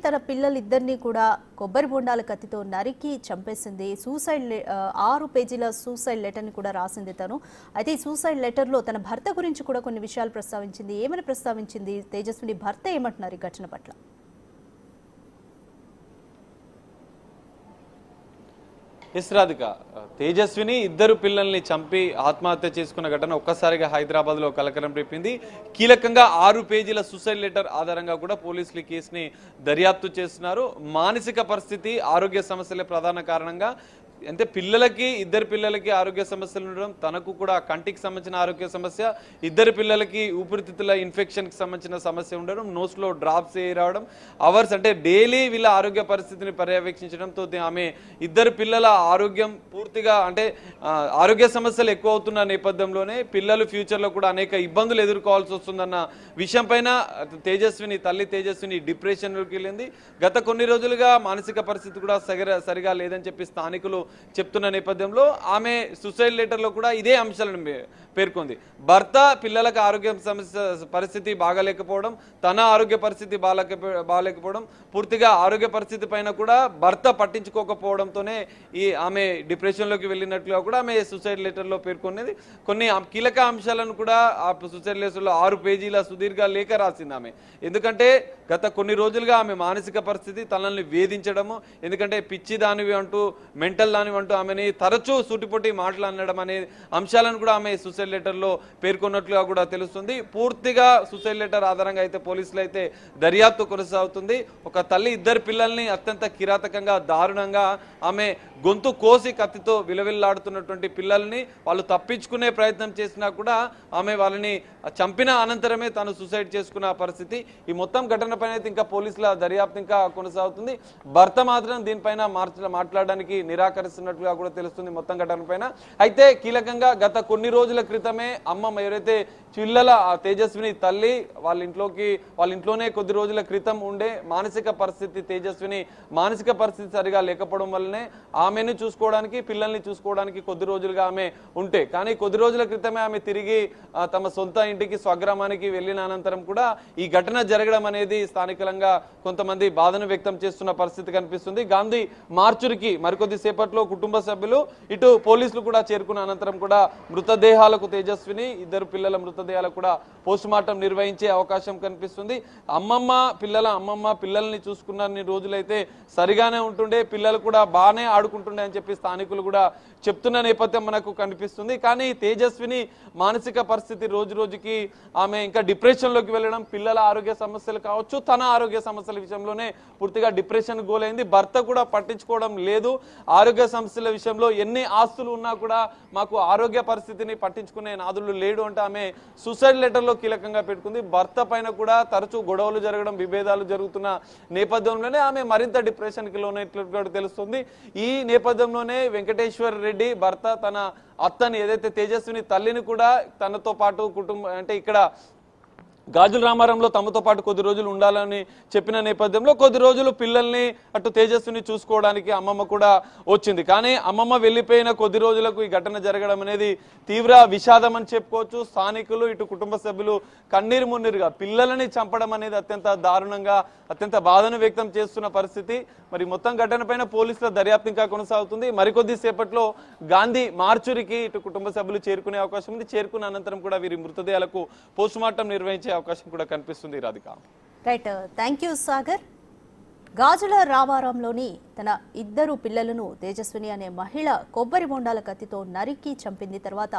తన పిల్లలిద్దరినీ కూడా కొబ్బరి బొండాల కత్తితో నరికి చంపేసింది. 6 పేజీల సూసైడ్ లెటర్ని కూడా రాసింది తను. అయితే ఈ సూసైడ్ లెటర్లో తన భర్త గురించి కూడా కొన్ని విషయాలు ప్రస్తావించింది. ఏమని ప్రస్తావించింది? తేజస్విని భర్త ఏమంటున్నారు ఈ ఘటన పట్ల? రాధిక, తేజస్విని ఇద్దరు పిల్లల్ని చంపి ఆత్మహత్య చేసుకున్న ఘటన ఒక్కసారిగా హైదరాబాద్ లో కలకలం రేపింది. కీలకంగా 6 పేజీల సూసైడ్ లెటర్ ఆధారంగా కూడా పోలీసులు ఈ కేసుని దర్యాప్తు చేస్తున్నారు. మానసిక పరిస్థితి, ఆరోగ్య సమస్యలే ప్రధాన కారణంగా అంటే ఇద్దరు పిల్లలకి ఆరోగ్య సమస్యలు ఉండడం, తనకు కూడా కంటికి సంబంధించిన ఆరోగ్య సమస్య, ఇద్దరు పిల్లలకి ఊపిరితిత్తుల ఇన్ఫెక్షన్కి సంబంధించిన సమస్య ఉండడం, నోస్లో డ్రాప్స్ రావడం, అవర్స్ అంటే డైలీ వీళ్ళ ఆరోగ్య పరిస్థితిని పర్యవేక్షించడంతో ఆమె ఇద్దరు పిల్లల ఆరోగ్యం పూర్తిగా అంటే ఆరోగ్య సమస్యలు ఎక్కువ అవుతున్న నేపథ్యంలోనే పిల్లలు ఫ్యూచర్లో కూడా అనేక ఇబ్బందులు ఎదుర్కోవాల్సి వస్తుందన్న విషయం పైన తల్లి తేజస్విని డిప్రెషన్లోకి వెళ్ళింది. గత కొన్ని రోజులుగా మానసిక పరిస్థితి కూడా సరిగా లేదని చెప్పి స్థానికులు చెప్తున్న నేపథ్యంలో ఆమె సూసైడ్ లెటర్లో కూడా ఇదే అంశాలను పేర్కొంది. భర్త పిల్లలకు ఆరోగ్య సమస్య పరిస్థితి బాగాలేకపోవడం, తన ఆరోగ్య పరిస్థితి బాగాలేకపోవడం, పూర్తిగా ఆరోగ్య పరిస్థితి పైన కూడా భర్త పట్టించుకోకపోవడంతోనే ఆమె డిప్రెషన్లోకి వెళ్ళినట్లుగా కూడా ఆమె సూసైడ్ లెటర్లో పేర్కొన్నది. కొన్ని కీలక అంశాలను కూడా ఆ సూసైడ్ లెటర్లో 6 పేజీల సుదీర్ఘ లేఖ రాసింది ఆమె. ఎందుకంటే గత కొన్ని రోజులుగా ఆమె మానసిక పరిస్థితి తనని వేధించడము, ఎందుకంటే పిచ్చి దానివి అంటూ మెంటల్ దానివి అంటూ ఆమెని తరచూ సూటిపోటి మాటలు అనడం అనే అంశాలను కూడా ఆమె సూసైడ్ లెటర్లో పేర్కొన్నట్లుగా కూడా తెలుస్తుంది. పూర్తిగా సూసైడ్ లెటర్ ఆధారంగా అయితే పోలీసులు అయితే దర్యాప్తు కొనసాగుతుంది. ఒక తల్లి ఇద్దరు పిల్లల్ని అత్యంత కిరాతకంగా దారుణంగా ఆమె గొంతు కోసి కత్తితో విలవిల్లాడుతున్నటువంటి పిల్లల్ని వాళ్ళు తప్పించుకునే ప్రయత్నం చేసినా కూడా ఆమె వాళ్ళని చంపిన అనంతరమే తాను సూసైడ్ చేసుకున్న పరిస్థితి. ఈ మొత్తం ఘటన పైన అయితే ఇంకా పోలీసుల దర్యాప్తు ఇంకా కొనసాగుతుంది. భర్త మాత్రం దీనిపైన మాట్లాడడానికి నిరాకరిస్తున్నట్లుగా కూడా తెలుస్తుంది మొత్తం ఘటన పైన. అయితే కీలకంగా గత కొన్ని రోజుల క్రితమే అమ్మమ్మ ఎవరైతే పిల్లల తేజస్విని తల్లి వాళ్ళ ఇంట్లోనే కొద్ది రోజుల క్రితం ఉండే మానసిక పరిస్థితి తేజస్విని మానసిక పరిస్థితి సరిగా లేకపోవడం వల్లనే ఆమెను చూసుకోవడానికి పిల్లల్ని చూసుకోవడానికి కొద్ది రోజులుగా ఆమె ఉంటే, కానీ కొద్ది రోజుల క్రితమే ఆమె తిరిగి తమ సొంత ఇంటికి స్వగ్రామానికి వెళ్ళిన అనంతరం కూడా ఈ ఘటన జరగడం అనేది స్థానికంగా కొంతమంది బాధను వ్యక్తం చేస్తున్న పరిస్థితి కనిపిస్తుంది. గాంధీ మార్చురికి మరికొద్ది సేపట్లో కుటుంబ సభ్యులు ఇటు పోలీసులు కూడా చేరుకున్న అనంతరం కూడా మృతదేహాలకు తేజస్విని ఇద్దరు పిల్లల మృతదేహాలకు కూడా పోస్ట్ మార్టం నిర్వహించే అవకాశం కనిపిస్తుంది. అమ్మమ్మ పిల్లల్ని చూసుకున్న రోజులైతే సరిగానే ఉంటుండే, పిల్లలు కూడా బాగానే ఆడుకుంటుండే అని చెప్పి స్థానికులు కూడా చెప్తున్న నేపథ్యం మనకు కనిపిస్తుంది. కానీ తేజస్విని మానసిక పరిస్థితి రోజు రోజుకి ఆమె ఇంకా డిప్రెషన్లోకి వెళ్ళడం, పిల్లల ఆరోగ్య సమస్యలు కావచ్చు, తన ఆరోగ్య సమస్యల విషయంలోనే పూర్తిగా డిప్రెషన్ గోలైంది. భర్త కూడా పట్టించుకోవడం లేదు. ఆరోగ్య సమస్యల విషయంలో ఎన్ని ఆస్తులు ఉన్నా కూడా మాకు ఆరోగ్య పరిస్థితిని పట్టించుకునే నాదులు లేడు అంటే ఆమె సూసైడ్ లెటర్లో కీలకంగా పెట్టుకుంది. భర్త పైన కూడా తరచూ గొడవలు జరగడం, విభేదాలు జరుగుతున్న నేపథ్యంలోనే ఆమె మరింత డిప్రెషన్కి లోనైనట్లు తెలుస్తుంది. ఈ నేపథ్యంలోనే వెంకటేశ్వర్ రెడ్డి భర్త తన అత్తని ఏదైతే తేజస్విని తల్లిని కూడా తనతో పాటు కుటుంబం అంటే ఇక్కడ గాజుల రామారంలో తమతో పాటు కొద్ది రోజులు ఉండాలని చెప్పిన నేపథ్యంలో కొద్ది రోజులు పిల్లల్ని అటు తేజస్విని చూసుకోవడానికి అమ్మమ్మ కూడా వచ్చింది. కానీ అమ్మమ్మ వెళ్ళిపోయిన కొద్ది రోజులకు ఈ ఘటన జరగడం అనేది తీవ్ర విషాదం అని చెప్పుకోవచ్చు. స్థానికులు ఇటు కుటుంబ సభ్యులు కన్నీరు మున్నీరుగా పిల్లలని చంపడం అనేది అత్యంత దారుణంగా అత్యంత బాధను వ్యక్తం చేస్తున్న పరిస్థితి. మరి మొత్తం ఘటన పైన పోలీసుల దర్యాప్తు ఇంకా కొనసాగుతుంది. మరికొద్ది సేపట్లో గాంధీ మార్చురికి ఇటు కుటుంబ సభ్యులు చేరుకునే అవకాశం ఉంది. చేరుకున్న అనంతరం కూడా వీరి మృతదేహాలకు పోస్ట్ మార్టం నిర్వహించే అవకాశం కూడా కనిపిస్తుంది. Radhika, right, thank you Sagar. గాజుల రామారంలోని తన ఇద్దరు పిల్లలను తేజస్విని అనే మహిళ కొబ్బరి బొండాల కత్తితో నరికి చంపింది. తర్వాత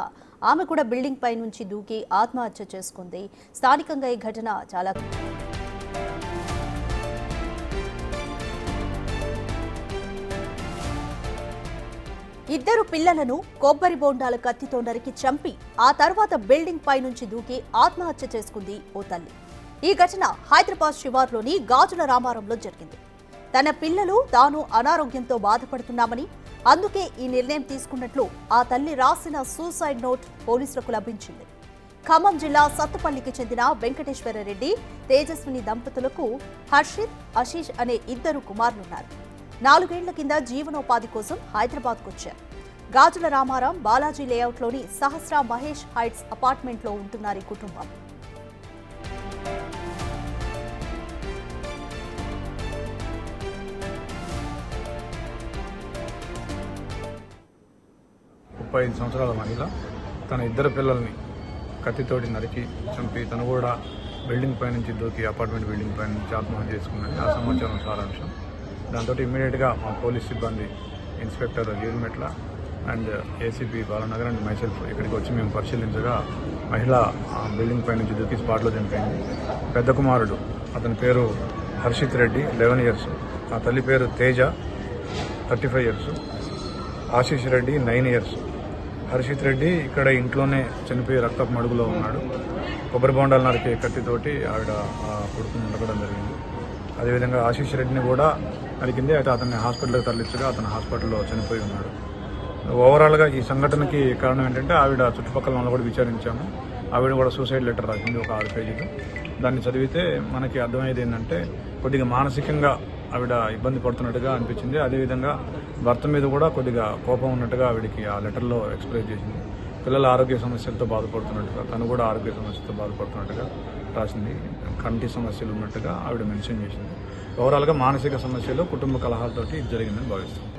ఆమె కూడా బిల్డింగ్ పై నుంచి దూకి ఆత్మహత్య చేసుకుంది. స్థానికంగా ఈ ఘటన చాలా ఇద్దరు పిల్లలను కొబ్బరి బొండాల కత్తితో నరికి చంపి ఆ తర్వాత బిల్డింగ్ పై నుంచి దూకి ఆత్మహత్య చేసుకుంది ఓ తల్లి. ఈ ఘటన హైదరాబాద్ శివార్లోని గాజుల రామారంలో జరిగింది. తన పిల్లలు తాను అనారోగ్యంతో బాధపడుతున్నామని, అందుకే ఈ నిర్ణయం తీసుకున్నట్లు ఆ తల్లి రాసిన సూసైడ్ నోట్ పోలీసులకు లభించింది. ఖమ్మం జిల్లా సత్తుపల్లికి చెందిన వెంకటేశ్వర రెడ్డి, తేజస్విని దంపతులకు హర్షిత్, ఆశీష్ అనే ఇద్దరు కుమారులున్నారు. 4 ఏళ్ల కింద జీవనోపాధి కోసం హైదరాబాద్కు వచ్చారు. గాజుల రామారం బాలాజీ లేఅవుట్లోని సహస్ర మహేష్ హైట్స్ అపార్ట్మెంట్లో ఉంటున్నారు ఈ కుటుంబం. 35 సంవత్సరాల మహిళ తన ఇద్దరు పిల్లల్ని కత్తితోటి నరికి చంపి తను కూడా బిల్డింగ్ పై నుంచి దూకి అపార్ట్మెంట్ బిల్డింగ్ పై నుంచి ఆత్మహత్య చేసుకున్నది ఆ సమాచారం సారాంశం. దాంతో ఇమ్మీడియట్గా మా పోలీస్ సిబ్బంది inspector Jeedimetla and ACP Balanagar and myself ఇక్కడికి వచ్చి మేము పరిశీలించగా మహిళ బిల్డింగ్ పై నుంచి దూకి స్పాట్లో చనిపోయింది. పెద్ద కుమారుడు అతని పేరు హర్షిత్ రెడ్డి 11 years, ఆ తల్లి పేరు తేజ 35 years, ఆశీష్ రెడ్డి 9 years. హర్షిత్ రెడ్డి ఇక్కడ ఇంట్లోనే చనిపోయి రక్తపు మడుగులో ఉన్నాడు. కొబ్బరి బొండాలు నరికే కత్తితోటి ఆవిడ కొడుకుని ఉండకడం జరిగింది. అదేవిధంగా ఆశీష్ రెడ్డిని కూడా నరికింది. అయితే అతన్ని హాస్పిటల్కి తరలించగా అతను హాస్పిటల్లో చనిపోయి ఉన్నాడు. ఓవరాల్గా ఈ సంఘటనకి కారణం ఏంటంటే ఆవిడ చుట్టుపక్కల వాళ్ళని కూడా విచారించాము. ఆవిడ కూడా సూసైడ్ లెటర్ రాసింది ఒక 6 pages. దాన్ని చదివితే మనకి అర్థమయ్యేది ఏంటంటే కొద్దిగా మానసికంగా ఆవిడ ఇబ్బంది పడుతున్నట్టుగా అనిపించింది. అదేవిధంగా భర్త మీద కూడా కొద్దిగా కోపం ఉన్నట్టుగా ఆవిడకి ఆ లెటర్లో ఎక్స్ప్రెస్ చేసింది. పిల్లల ఆరోగ్య సమస్యలతో బాధపడుతున్నట్టుగా, తను కూడా ఆరోగ్య సమస్యలతో బాధపడుతున్నట్టుగా రాసింది. కంటి సమస్యలు ఉన్నట్టుగా ఆవిడ మెన్షన్ చేసింది. ఓవరాల్గా మానసిక సమస్యలు, కుటుంబ కలహాలతోటి ఇది జరిగిందని భావిస్తున్నాం.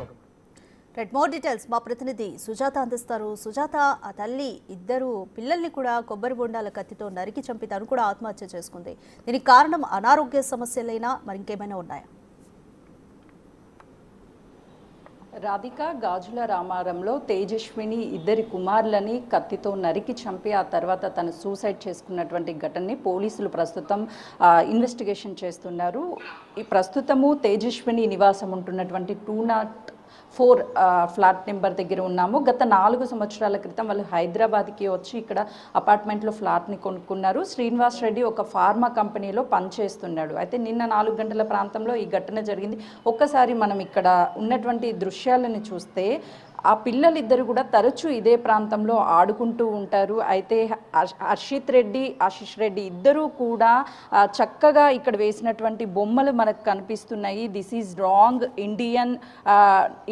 రైట్, మోర్ డీటెయిల్స్ మా ప్రతినిధి సుజాత అందిస్తారు. సుజాత, ఆ తల్లి ఇద్దరు పిల్లల్ని కూడా కొబ్బరి బొండాల కత్తితో నరికి చంపి తను కూడా ఆత్మహత్య చేసుకుంది. దీనికి కారణం అనారోగ్య సమస్యలైనా మరింకేమైనా ఉన్నాయా? రాధిక, గాజుల రామారంలో తేజస్విని ఇద్దరి కుమారులని కత్తితో నరికి చంపి ఆ తర్వాత తను సూసైడ్ చేసుకున్నటువంటి ఘటనని పోలీసులు ప్రస్తుతం ఇన్వెస్టిగేషన్ చేస్తున్నారు. ఈ ప్రస్తుతము తేజస్విని నివాసం ఉంటున్నటువంటి 204 ఫ్లాట్ నెంబర్ దగ్గర ఉన్నాము. గత 4 సంవత్సరాల క్రితం వాళ్ళు హైదరాబాద్కి వచ్చి ఇక్కడ అపార్ట్మెంట్లో ఫ్లాట్ని కొనుక్కున్నారు. శ్రీనివాస్ రెడ్డి ఒక ఫార్మా కంపెనీలో పనిచేస్తున్నాడు. అయితే నిన్న 4 గంటల ప్రాంతంలో ఈ ఘటన జరిగింది. ఒక్కసారి మనం ఇక్కడ ఉన్నటువంటి దృశ్యాలను చూస్తే ఆ పిల్లలిద్దరు కూడా తరచూ ఇదే ప్రాంతంలో ఆడుకుంటూ ఉంటారు. అయితే హర్షిత్ రెడ్డి, ఆశీష్ రెడ్డి ఇద్దరూ కూడా చక్కగా ఇక్కడ వేసినటువంటి బొమ్మలు మనకు కనిపిస్తున్నాయి. దిస్ ఈజ్ రాంగ్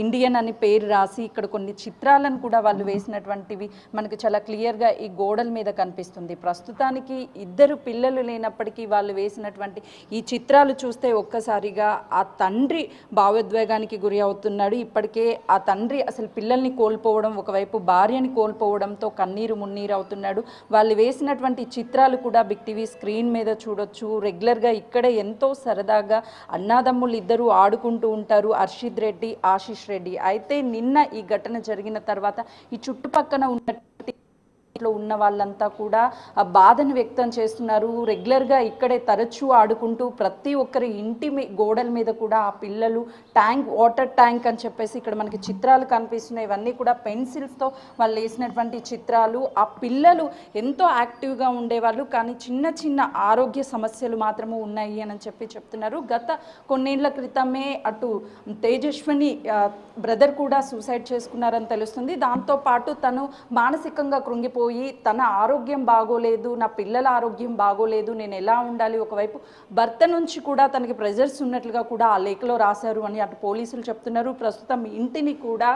ఇండియన్ అని పేరు రాసి ఇక్కడ కొన్ని చిత్రాలను కూడా వాళ్ళు వేసినటువంటివి మనకు చాలా క్లియర్గా ఈ గోడల మీద కనిపిస్తుంది. ప్రస్తుతానికి ఇద్దరు పిల్లలు లేనప్పటికీ వాళ్ళు వేసినటువంటి ఈ చిత్రాలు చూస్తే ఒక్కసారిగా ఆ తండ్రి భావోద్వేగానికి గురి అవుతున్నాడు. ఇప్పటికే ఆ తండ్రి అసలు పిల్లల్ని కోల్పోవడం, ఒకవైపు భార్యని కోల్పోవడంతో కన్నీరు మున్నీరు అవుతున్నాడు. వాళ్ళు వేసినటువంటి చిత్రాలు కూడా బిగ్ టీవీ స్క్రీన్ మీద చూడొచ్చు. రెగ్యులర్గా ఇక్కడే ఎంతో సరదాగా అన్నాదమ్ములు ఇద్దరు ఆడుకుంటూ ఉంటారు, హర్షిత్ రెడ్డి, ఆశీష్ రెడ్డి. అయితే నిన్న ఈ ఘటన జరిగిన తర్వాత ఈ చుట్టుపక్కన ఉన్న ఉన్న వాళ్ళంతా కూడా ఆ బాధను వ్యక్తం చేస్తున్నారు. రెగ్యులర్గా ఇక్కడే తరచూ ఆడుకుంటూ ప్రతి ఒక్కరి ఇంటి గోడల మీద కూడా ఆ పిల్లలు వాటర్ ట్యాంక్ అని చెప్పేసి ఇక్కడ మనకి చిత్రాలు కనిపిస్తున్నాయి. ఇవన్నీ కూడా పెన్సిల్స్తో వాళ్ళు వేసినటువంటి చిత్రాలు. ఆ పిల్లలు ఎంతో యాక్టివ్గా ఉండేవాళ్ళు, కానీ చిన్న చిన్న ఆరోగ్య సమస్యలు మాత్రమే ఉన్నాయి అని చెప్పి చెప్తున్నారు. గత కొన్నేళ్ల క్రితమే అటు తేజస్విని బ్రదర్ కూడా సూసైడ్ చేసుకున్నారని తెలుస్తుంది. దాంతోపాటు తను మానసికంగా కృంగిపోయి తన ఆరోగ్యం బాగోలేదు, నా పిల్లల ఆరోగ్యం బాగోలేదు, నేను ఎలా ఉండాలి, ఒకవైపు భర్త నుంచి కూడా తనకి ప్రెజర్స్ ఉన్నట్లుగా కూడా ఆ లేఖలో రాశారు అని అటు పోలీసులు చెప్తున్నారు. ప్రస్తుతం ఇంటిని కూడా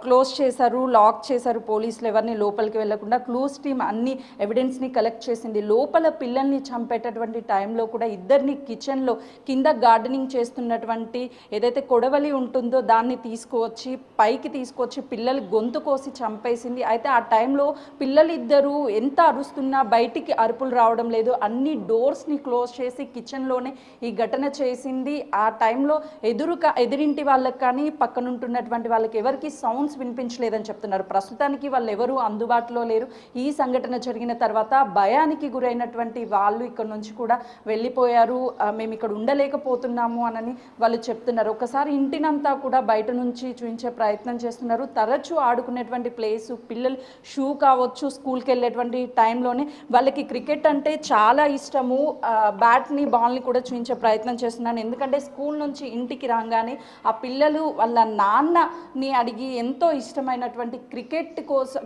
క్లోజ్ చేశారు, లాక్ చేశారు. పోలీసులు ఎవరిని లోపలికి వెళ్లకుండా క్లోజ్ టీమ్ అన్ని ఎవిడెన్స్ని కలెక్ట్ చేసింది. లోపల పిల్లల్ని చంపేటటువంటి టైంలో కూడా ఇద్దరిని కిచెన్లో కింద గార్డెనింగ్ చేస్తున్నటువంటి ఏదైతే కొడవలి ఉంటుందో దాన్ని తీసుకువచ్చి పైకి తీసుకొచ్చి పిల్లలు గొంతు కోసి చంపేసింది. అయితే ఆ టైంలో పిల్లలిద్దరూ ఎంత అరుస్తున్నా బయటికి అరుపులు రావడం లేదు. అన్ని డోర్స్ని క్లోజ్ చేసి కిచెన్లోనే ఈ ఘటన చేసింది. ఆ టైంలో ఎదురింటి వాళ్ళకి కానీ పక్కనుంటున్నటువంటి వాళ్ళకి ఎవరికి సౌండ్స్ వినిపించలేదని చెప్తున్నారు. ప్రస్తుతానికి వాళ్ళు ఎవరు అందుబాటులో లేరు. ఈ సంఘటన జరిగిన తర్వాత భయానికి గురైనటువంటి వాళ్ళు ఇక్కడ నుంచి కూడా వెళ్ళిపోయారు. మేము ఇక్కడ ఉండలేకపోతున్నాము అని వాళ్ళు చెప్తున్నారు. ఒకసారి ఇంటినంతా కూడా బయట నుంచి చూపించే ప్రయత్నం చేస్తున్నారు. తరచూ ఆడుకునేటువంటి ప్లేసు, పిల్లలు షూ కావచ్చు, స్కూల్కి వెళ్ళేటువంటి టైంలోనే వాళ్ళకి క్రికెట్ అంటే చాలా ఇష్టము. బ్యాట్ని బాల్ని కూడా చూపించే ప్రయత్నం చేస్తున్నాను. ఎందుకంటే స్కూల్ నుంచి ఇంటికి రాగానే ఆ పిల్లలు వాళ్ళ నాన్నని అడిగి ఎంతో ఇష్టమైనటువంటి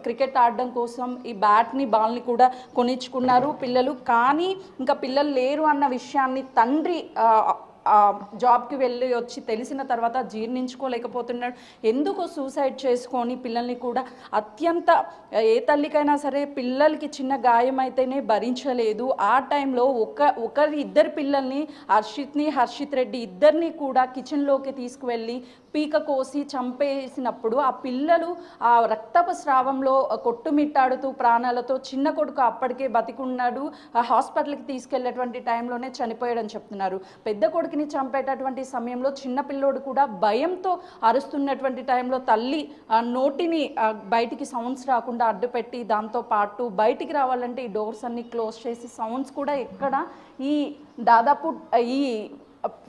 క్రికెట్ ఆడడం కోసం ఈ బ్యాట్ని బాల్ని కూడా కొనిచ్చుకున్నారు పిల్లలు. కానీ ఇంకా పిల్లలు లేరు అన్న విషయాన్ని తండ్రి జాబ్కి వెళ్ళి వచ్చి తెలిసిన తర్వాత జీర్ణించుకోలేకపోతున్నాడు. ఎందుకు సూసైడ్ చేసుకొని పిల్లల్ని కూడా అత్యంత ఏ తల్లికైనా సరే పిల్లలకి చిన్న గాయం అయితేనే భరించలేదు. ఆ టైంలో ఇద్దరు పిల్లల్ని హర్షిత్ రెడ్డి ఇద్దరిని కూడా కిచెన్లోకి తీసుకువెళ్ళి పీక కోసి చంపేసినప్పుడు ఆ పిల్లలు ఆ రక్తపు స్రావంలో కొట్టుమిట్టాడుతూ ప్రాణాలతో, చిన్న కొడుకు అప్పటికే బతికున్నాడు, హాస్పిటల్కి తీసుకెళ్లేటువంటి టైంలోనే చనిపోయాడని చెప్తున్నారు. పెద్ద కొడుకుని చంపేటటువంటి సమయంలో చిన్న పిల్లోడు కూడా భయంతో అరుస్తున్నటువంటి టైంలో తల్లి నోటిని బయటికి సౌండ్స్ రాకుండా అడ్డుపెట్టి దాంతో పాటు బయటికి రావాలంటే ఈ డోర్స్ అన్ని క్లోజ్ చేసి సౌండ్స్ కూడా ఎక్కడ ఈ దాదాపు ఈ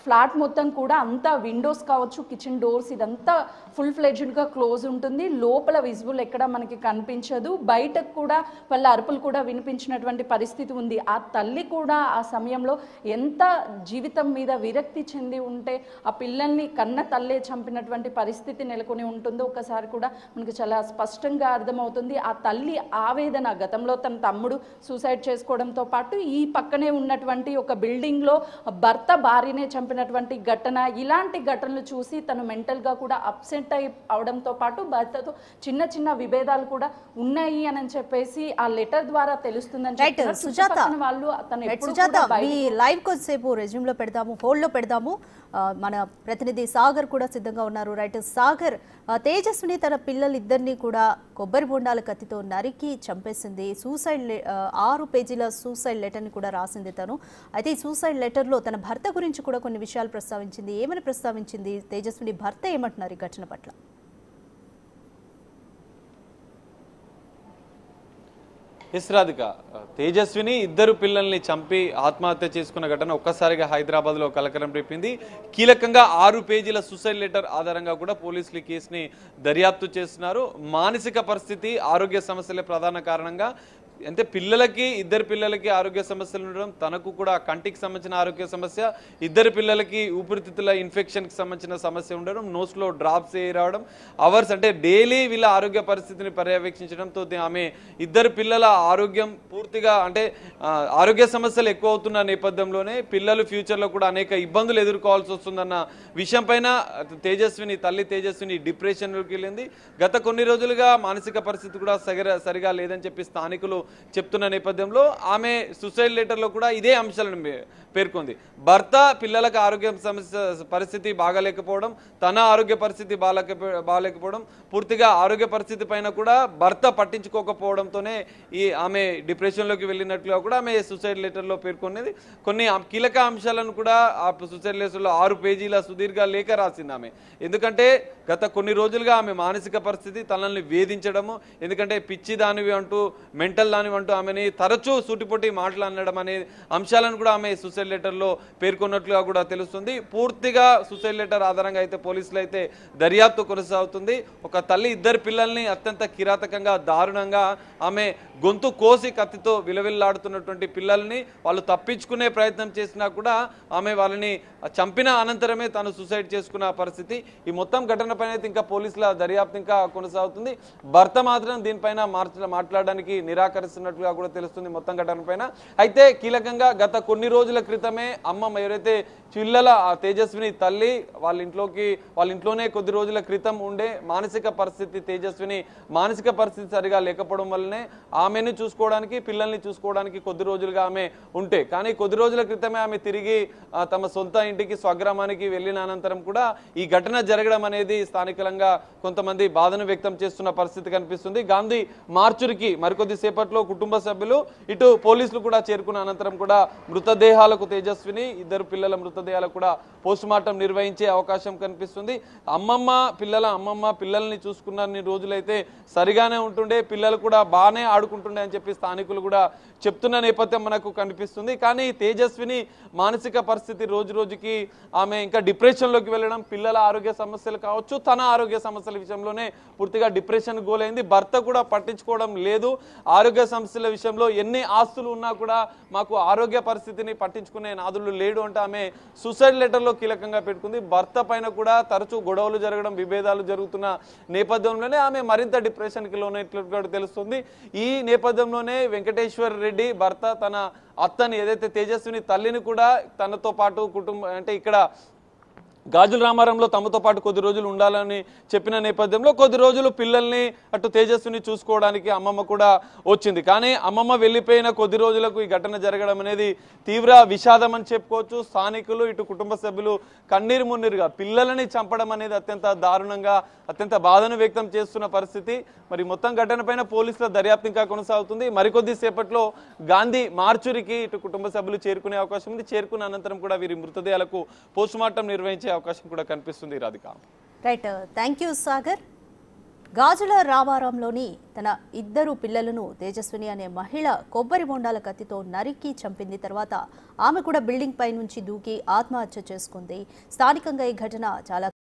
ఫ్లాట్ మొత్తం కూడా అంతా విండోస్ కావచ్చు, కిచెన్ డోర్స్ ఇదంతా ఫుల్ ఫ్లెడ్జ్డ్గా క్లోజ్ ఉంటుంది. లోపల విజిబుల్ ఎక్కడ మనకి కనిపించదు. బయటకు కూడా వాళ్ళ అరుపులు కూడా వినిపించినటువంటి పరిస్థితి ఉంది. ఆ తల్లి కూడా ఆ సమయంలో ఎంత జీవితం మీద విరక్తి చెంది ఉంటే ఆ పిల్లల్ని కన్న తల్లే చంపినటువంటి పరిస్థితి నెలకొని ఉంటుందో ఒకసారి కూడా మనకు చాలా స్పష్టంగా అర్థమవుతుంది. ఆ తల్లి ఆవేదన, గతంలో తన తమ్ముడు సూసైడ్ చేసుకోవడంతో పాటు ఈ పక్కనే ఉన్నటువంటి ఒక బిల్డింగ్లో భర్త భార్యనే చంపినటువంటి ఘటన, ఇలాంటి ఘటనలు చూసి తను మెంటల్గా కూడా అప్సెట్ అవడంతో పాటు భర్తతో చిన్న చిన్న విభేదాలు కూడా ఉన్నాయి అని చెప్పేసి ఆ లెటర్ ద్వారా తెలుస్తుందని వాళ్ళు లైవ్ కొద్దిసేపు రెజ్యూమ్ లో పెడదాము, హోల్డ్ లో పెడదాము. మన ప్రతినిధి సాగర్ కూడా సిద్ధంగా ఉన్నారు. రైట్ సాగర్, తేజస్విని తన పిల్లలిద్దరినీ కూడా కొబ్బరి బొండాల కత్తితో నరికి చంపేసింది. 6 పేజీల సూసైడ్ లెటర్ని కూడా రాసింది తను. అయితే ఈ సూసైడ్ లెటర్లో తన భర్త గురించి కూడా కొన్ని విషయాలు ప్రస్తావించింది. ఏమని ప్రస్తావించింది? తేజస్విని భర్త ఏమంటున్నారు ఈ ఘటన పట్ల? రాధిక, తేజస్విని ఇద్దరు పిల్లల్ని చంపి ఆత్మహత్య చేసుకున్న ఘటన ఒక్కసారిగా హైదరాబాద్లో కలకలం రేపింది. కీలకంగా 6 పేజీల సూసైడ్ లెటర్ ఆధారంగా కూడా పోలీసులు ఈ కేసుని దర్యాప్తు చేస్తున్నారు. మానసిక పరిస్థితి, ఆరోగ్య సమస్యలే ప్రధాన కారణంగా, అంటే ఇద్దరు పిల్లలకి ఆరోగ్య సమస్యలు ఉండడం, తనకు కూడా కంటికి సంబంధించిన ఆరోగ్య సమస్య, ఇద్దరు పిల్లలకి ఊపిరితిత్తుల ఇన్ఫెక్షన్కి సంబంధించిన సమస్య ఉండడం, నోస్లో డ్రాప్స్ రావడం, అవర్స్ అంటే డైలీ వీళ్ళ ఆరోగ్య పరిస్థితిని పర్యవేక్షించడంతో ఆమె ఇద్దరు పిల్లల ఆరోగ్యం పూర్తిగా అంటే ఆరోగ్య సమస్యలు ఎక్కువ అవుతున్న నేపథ్యంలోనే పిల్లలు ఫ్యూచర్లో కూడా అనేక ఇబ్బందులు ఎదుర్కోవాల్సి వస్తుందన్న విషయం పైన తల్లి తేజస్విని డిప్రెషన్లోకి వెళ్ళింది. గత కొన్ని రోజులుగా మానసిక పరిస్థితి కూడా సరిగా లేదని చెప్పి స్థానికులు చెప్తున్న నేపథ్యంలో ఆమె సూసైడ్ లెటర్లో కూడా ఇదే అంశాలను పేర్కొంది. భర్త పిల్లలకు ఆరోగ్య పరిస్థితి బాగాలేకపోవడం, తన ఆరోగ్య పరిస్థితి బాగాలేకపోవడం, పూర్తిగా ఆరోగ్య పరిస్థితి పైన కూడా భర్త పట్టించుకోకపోవడంతోనే ఆమె డిప్రెషన్లోకి వెళ్ళినట్లుగా కూడా ఆమె సూసైడ్ లెటర్లో పేర్కొన్నది. కొన్ని కీలక అంశాలను కూడా ఆ సూసైడ్ లెటర్లో 6 పేజీల సుదీర్ఘ లేఖ రాసింది ఆమె. ఎందుకంటే గత కొన్ని రోజులుగా ఆమె మానసిక పరిస్థితి తనని వేధించడము, ఎందుకంటే పిచ్చి దానివి అంటూ, మెంటల్ దానివి అంటూ ఆమెని తరచూ సూటిపోటి మాటలు అనడం అనే అంశాలను కూడా ఆమె సూసైడ్ లెటర్లో పేర్కొన్నట్లుగా కూడా తెలుస్తుంది. పూర్తిగా సూసైడ్ లెటర్ ఆధారంగా అయితే పోలీసులు అయితే దర్యాప్తు కొనసాగుతుంది. ఒక తల్లి ఇద్దరు పిల్లల్ని అత్యంత కిరాతకంగా, దారుణంగా ఆమె గొంతు కోసి కత్తితో విలవిల్లాడుతున్నటువంటి పిల్లల్ని వాళ్ళు తప్పించుకునే ప్రయత్నం చేసినా కూడా ఆమె వాళ్ళని చంపిన అనంతరమే తాను సూసైడ్ చేసుకున్న పరిస్థితి. ఈ మొత్తం ఘటన పైన అయితే ఇంకా పోలీసుల దర్యాప్తు ఇంకా కొనసాగుతుంది. భర్త మాత్రం దీనిపైన మాట్లాడడానికి నిరాకరిస్తున్నట్లుగా కూడా తెలుస్తుంది మొత్తం ఘటన పైన. అయితే కీలకంగా గత కొన్ని రోజుల క్రితమే అమ్మమ్మ ఎవరైతే పిల్లల తేజస్విని తల్లి వాళ్ళ ఇంట్లోనే కొద్ది రోజుల క్రితం ఉండే మానసిక పరిస్థితి, తేజస్విని మానసిక పరిస్థితి సరిగా లేకపోవడం వల్లనే ఆమెను చూసుకోవడానికి, పిల్లల్ని చూసుకోవడానికి కొద్ది రోజులుగా ఆమె ఉంటే, కానీ కొద్ది రోజుల క్రితమే ఆమె తిరిగి తమ సొంత ఇంటికి, స్వగ్రామానికి వెళ్ళిన అనంతరం కూడా ఈ ఘటన జరగడం అనేది స్థానికంగా కొంతమంది బాధను వ్యక్తం చేస్తున్న పరిస్థితి కనిపిస్తుంది. గాంధీ మార్చురికి మరికొద్ది సేపట్లో కుటుంబ సభ్యులు, ఇటు పోలీసులు కూడా చేరుకున్న అనంతరం కూడా మృతదేహాలకు, తేజస్విని ఇద్దరు పిల్లల మృతదేహాలకు కూడా పోస్ట్ మార్టం నిర్వహించే అవకాశం కనిపిస్తుంది. అమ్మమ్మ పిల్లల్ని చూసుకున్న రోజులైతే సరిగానే ఉంటుండే, పిల్లలు కూడా బాగానే ఆడుకుంటుండే అని చెప్పి స్థానికులు కూడా చెప్తున్న నేపథ్యం మనకు కనిపిస్తుంది. కానీ తేజస్విని మానసిక పరిస్థితి రోజు రోజుకి ఆమె ఇంకా డిప్రెషన్లోకి వెళ్ళడం, పిల్లల ఆరోగ్య సమస్యలు కావచ్చు, తన ఆరోగ్య సమస్యల విషయంలోనే పూర్తిగా డిప్రెషన్ గోలైంది. భర్త కూడా పట్టించుకోవడం లేదు. ఆరోగ్య ఆరోగ్య సమస్యల విషయంలో ఎన్ని ఆస్తులు ఉన్నా కూడా మాకు ఆరోగ్య పరిస్థితిని పట్టించుకునే నాదులు లేడు అంటే ఆమె సూసైడ్ లెటర్లో కీలకంగా పెట్టుకుంది. భర్త పైన కూడా తరచూ గొడవలు జరగడం, విభేదాలు జరుగుతున్న నేపథ్యంలోనే ఆమె మరింత డిప్రెషన్కి లోనైనట్లు తెలుస్తుంది. ఈ నేపథ్యంలోనే వెంకటేశ్వర్ రెడ్డి భర్త తన అత్తని ఏదైతే తేజస్విని తల్లిని కూడా తనతో పాటు కుటుంబం అంటే ఇక్కడ గాజుల రామారంలో తమతో పాటు కొద్ది రోజులు ఉండాలని చెప్పిన నేపథ్యంలో కొద్ది రోజులు పిల్లల్ని అటు తేజస్విని చూసుకోవడానికి అమ్మమ్మ కూడా వచ్చింది. కానీ అమ్మమ్మ వెళ్ళిపోయిన కొద్ది రోజులకు ఈ ఘటన జరగడం అనేది తీవ్ర విషాదం అని చెప్పుకోవచ్చు. స్థానికులు ఇటు కుటుంబ సభ్యులు కన్నీరు మున్నీరుగా పిల్లలని చంపడం అనేది అత్యంత దారుణంగా అత్యంత బాధను వ్యక్తం చేస్తున్న పరిస్థితి. మరి మొత్తం ఘటనపైన పోలీసుల దర్యాప్తు ఇంకా కొనసాగుతుంది. మరికొద్ది సేపట్లో గాంధీ మార్చురికి ఇటు కుటుంబ సభ్యులు చేరుకునే అవకాశం ఉంది. చేరుకున్న అనంతరం కూడా వీరి మృతదేహాలకు పోస్టుమార్టం నిర్వహించే అవకాశం కూడా కనిపిస్తుంది. Radhika. Right, thank you Sagar. గాజుల రామారంలోని తన ఇద్దరు పిల్లలను తేజస్విని అనే మహిళ కొబ్బరి బొండాల కత్తితో నరికి చంపింది. తర్వాత ఆమె కూడా బిల్డింగ్ పై నుంచి దూకి ఆత్మహత్య చేసుకుంది. స్థానికంగా ఈ ఘటన చాలా